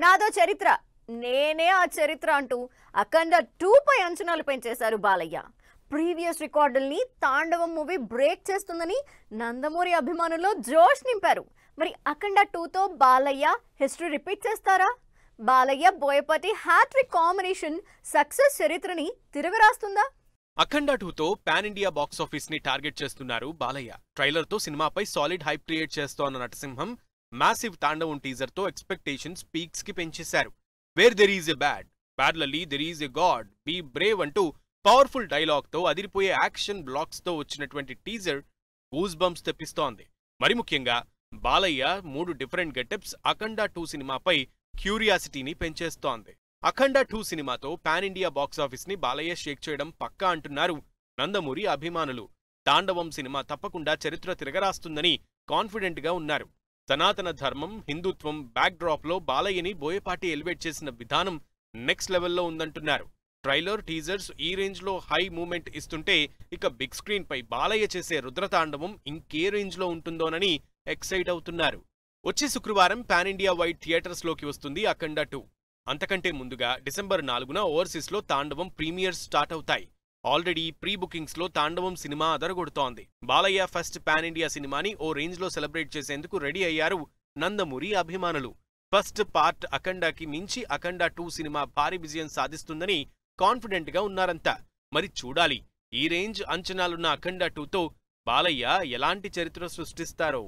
నాదో చరిత్ర, నేనే ఆ చరిత్ర అంటూ అఖండ 2 పై అంచనాలు పెంచేశారు బాలయ్య. ప్రీవియస్ రికార్డుల్ని తాండవం మూవీ బ్రేక్ చేస్తుందని నందమూరి అభిమానుల్లో జోష్ నింపారు. మరి అఖండ 2తో బాలయ్య హిస్టరీ రిపీట్ చేస్తారా? Balayya Boyapati hat-trick combination success చరిత్రని తిరగరాస్తుందా? అఖండ 2తో పాన్ ఇండియా బాక్సాఫీస్ ని టార్గెట్ చేస్తున్నారు బాలయ్య. ట్రైలర్ తో సినిమాపై సాలిడ్ హైప్ క్రియేట్ చేస్తోన్న నటసింహం మ్యాసివ్ తాండవం టీజర్ తో ఎక్స్పెక్టేషన్స్ పీక్స్ కి పెంచేశారు. Where there is a badly there is a god, be brave అంటూ పవర్ఫుల్ డైలాగ్ తో అదిరిపోయే యాక్షన్ బ్లాక్స్ తో వచ్చినటువంటి టీజర్ గూస్ బంప్స్ తెప్పిస్తోంది. మరి ముఖ్యంగా బాలయ్య 3 డిఫరెంట్ గెటప్స్ అఖండ 2 సినిమాపై క్యూరియాసిటీని పెంచేస్తోంది. అఖండ 2 సినిమాతో పాన్ ఇండియా బాక్సాఫీస్ ని బాలయ్య షేక్ చేయడం పక్కా అంటున్నారు నందమూరి అభిమానులు. తాండవం సినిమా తప్పకుండా చరిత్ర తిరగరాస్తుందని కాన్ఫిడెంట్ గా ఉన్నారు. సనాతన ధర్మం, హిందుత్వం బ్యాక్ డ్రాప్ లో బాలయ్యని బోయపాటి ఎలివేట్ చేసిన విధానం నెక్స్ట్ లెవెల్లో ఉందంటున్నారు. ట్రైలర్, టీజర్స్ ఈ రేంజ్ లో హై మూమెంట్ ఇస్తుంటే ఇక బిగ్ స్క్రీన్ పై బాలయ్య చేసే రుద్రతాండవం ఇంకే రేంజ్ లో ఉంటుందోనని ఎక్సైట్ అవుతున్నారు. వచ్చే శుక్రవారం పాన్ ఇండియా వైడ్ థియేటర్స్ లోకి వస్తుంది అఖండ 2. అంతకంటే ముందుగా డిసెంబర్ 4న ఓవర్సీస్ లో తాండవం ప్రీమియర్స్ స్టార్ట్ అవుతాయి. ఆల్రెడీ ప్రీ బుకింగ్స్ లో తాండవం సినిమా అదరగొడుతోంది. బాలయ్య ఫస్ట్ పాన్ ఇండియా సినిమాని ఓ రేంజ్ లో సెలబ్రేట్ చేసేందుకు రెడీ అయ్యారు నందమూరి అభిమానులు. ఫస్ట్ పార్ట్ అఖండకి మించి అఖండ 2 సినిమా భారీ విజయం సాధిస్తుందని కాన్ఫిడెంట్ గా ఉన్నారంతా. మరి చూడాలి, ఈ రేంజ్ అంచనాలున్న అఖండ 2తో బాలయ్య ఎలాంటి చరిత్ర సృష్టిస్తారో.